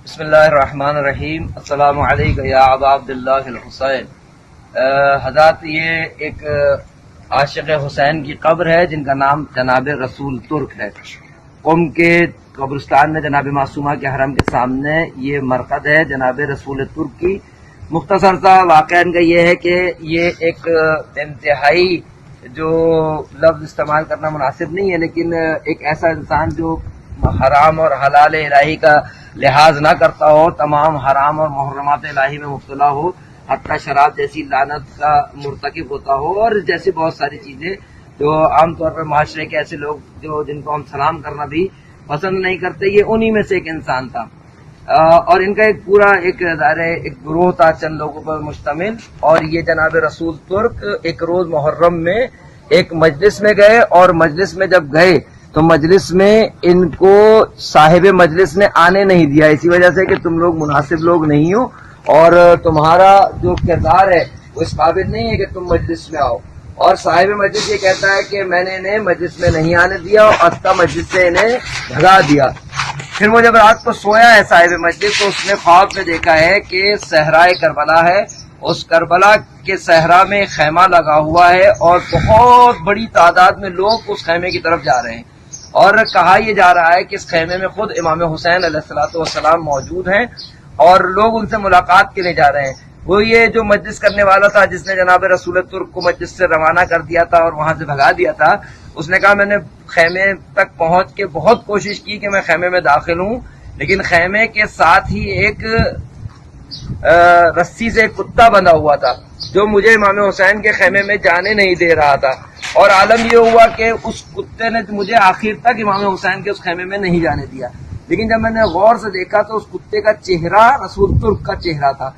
بسم اللہ الرحمن الرحیم۔ السلام علیکم یا ابا عبداللہ الحسین۔ حضرات، یہ ایک عاشق حسین کی قبر ہے جن کا نام جناب رسول ترک ہے۔ قم کے قبرستان میں جناب معصومہ کے حرم کے سامنے یہ مرقد ہے جناب رسول ترک کی۔ مختصر سا واقعہ ان کا یہ ہے کہ یہ ایک انتہائی جو لفظ استعمال کرنا مناسب نہیں ہے، لیکن ایک ایسا انسان جو حرام اور حلال الہی کا لحاظ نہ کرتا ہو، تمام حرام اور محرمات الہی میں مبتلا ہو، حتیٰ شراب جیسی لعنت کا مرتکب ہوتا ہو، اور جیسی بہت ساری چیزیں جو عام طور پر معاشرے کے ایسے لوگ جو جن کو ہم سلام کرنا بھی پسند نہیں کرتے، یہ انہی میں سے ایک انسان تھا۔ اور ان کا ایک پورا ایک گروہ تھا چند لوگوں پر مشتمل، اور یہ جناب رسول ترک ایک روز محرم میں ایک مجلس میں گئے، اور مجلس میں جب گئے تو مجلس میں ان کو صاحب مجلس نے آنے نہیں دیا، اسی وجہ سے کہ تم لوگ مناسب لوگ نہیں ہو اور تمہارا جو کردار ہے وہ اس قابل نہیں ہے کہ تم مجلس میں آؤ۔ اور صاحب مجلس یہ کہتا ہے کہ میں نے انہیں مجلس میں نہیں آنے دیا اور حتیٰ مجلس سے انہیں بھگا دیا۔ پھر وہ جب رات کو سویا ہے صاحب مجلس، تو اس نے خواب میں دیکھا ہے کہ صحرائے کربلا ہے، اس کربلا کے صحرا میں خیمہ لگا ہوا ہے اور بہت بڑی تعداد میں لوگ اس خیمے کی طرف جا رہے ہیں، اور کہا یہ جا رہا ہے کہ اس خیمے میں خود امام حسین علیہ الصلوۃ والسلام موجود ہیں اور لوگ ان سے ملاقات کے لیے جا رہے ہیں۔ وہ یہ جو مجلس کرنے والا تھا جس نے جناب رسول ترک کو مجلس سے روانہ کر دیا تھا اور وہاں سے بھگا دیا تھا، اس نے کہا میں نے خیمے تک پہنچ کے بہت کوشش کی کہ میں خیمے میں داخل ہوں، لیکن خیمے کے ساتھ ہی ایک رسی سے ایک کتا بندھا ہوا تھا جو مجھے امام حسین کے خیمے میں جانے نہیں دے رہا تھا، اور عالم یہ ہوا کہ اس کتے نے مجھے آخر تک امام حسین کے اس خیمے میں نہیں جانے دیا۔ لیکن جب میں نے غور سے دیکھا تو اس کتے کا چہرہ رسول ترک کا چہرہ تھا۔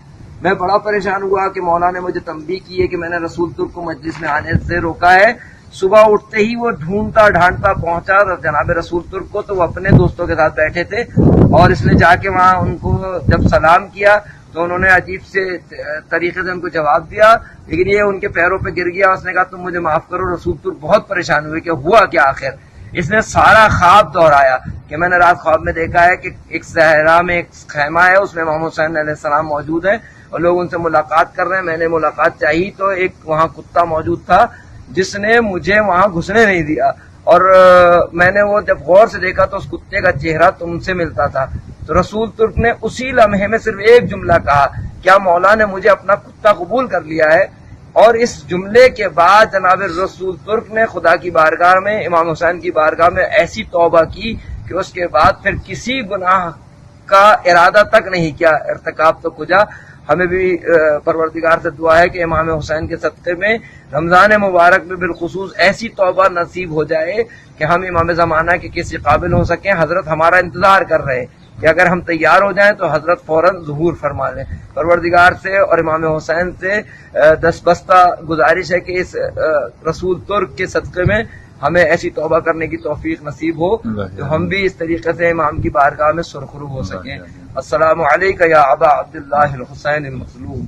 میں بڑا پریشان ہوا کہ مولا نے مجھے تنبیہ کی ہے کہ میں نے رسول ترک کو مجلس میں آنے سے روکا ہے۔ صبح اٹھتے ہی وہ ڈھونڈتا ڈھانڈتا پہنچا جناب رسول ترک کو، تو وہ اپنے دوستوں کے ساتھ بیٹھے تھے، اور اس نے جا کے وہاں ان کو جب سلام کیا تو انہوں نے عجیب سے طریقے سے ان کو جواب دیا، لیکن یہ ان کے پیروں پہ گر گیا۔ اس نے کہا تم مجھے معاف کرو۔ رسول ترک بہت پریشان ہوئے کہ ہوا کیا آخر۔ اس نے سارا خواب دہرایا کہ میں نے رات خواب میں دیکھا ہے کہ ایک صحرا میں ایک خیمہ ہے، اس میں امام حسین علیہ السلام موجود ہیں اور لوگ ان سے ملاقات کر رہے ہیں۔ میں نے ملاقات چاہی تو ایک وہاں کتا موجود تھا جس نے مجھے وہاں گھسنے نہیں دیا، اور میں نے وہ جب غور سے دیکھا تو اس کتے کا چہرہ تم سے ملتا تھا۔ تو رسول ترک نے اسی لمحے میں صرف ایک جملہ کہا، کیا مولا نے مجھے اپنا کتا قبول کر لیا ہے؟ اور اس جملے کے بعد جناب رسول ترک نے خدا کی بارگاہ میں، امام حسین کی بارگاہ میں ایسی توبہ کی کہ اس کے بعد پھر کسی گناہ کا ارادہ تک نہیں کیا، ارتکاب تو کجا۔ ہمیں بھی پروردگار سے دعا ہے کہ امام حسین کے صدقے میں رمضان مبارک میں بالخصوص ایسی توبہ نصیب ہو جائے کہ ہم امام زمانہ کے کسی قابل ہو سکیں۔ حضرت ہمارا انتظار کر رہے ہیں کہ اگر ہم تیار ہو جائیں تو حضرت فوراً ظہور فرما لیں۔ پروردگار سے اور امام حسین سے دستبستہ گزارش ہے کہ اس رسول ترک کے صدقے میں ہمیں ایسی توبہ کرنے کی توفیق نصیب ہو جو ہم بھی اس طریقے سے امام کی بارگاہ میں سرخرو ہو سکیں۔ السلام علیکم یا ابا عبداللہ الحسین المظلوم۔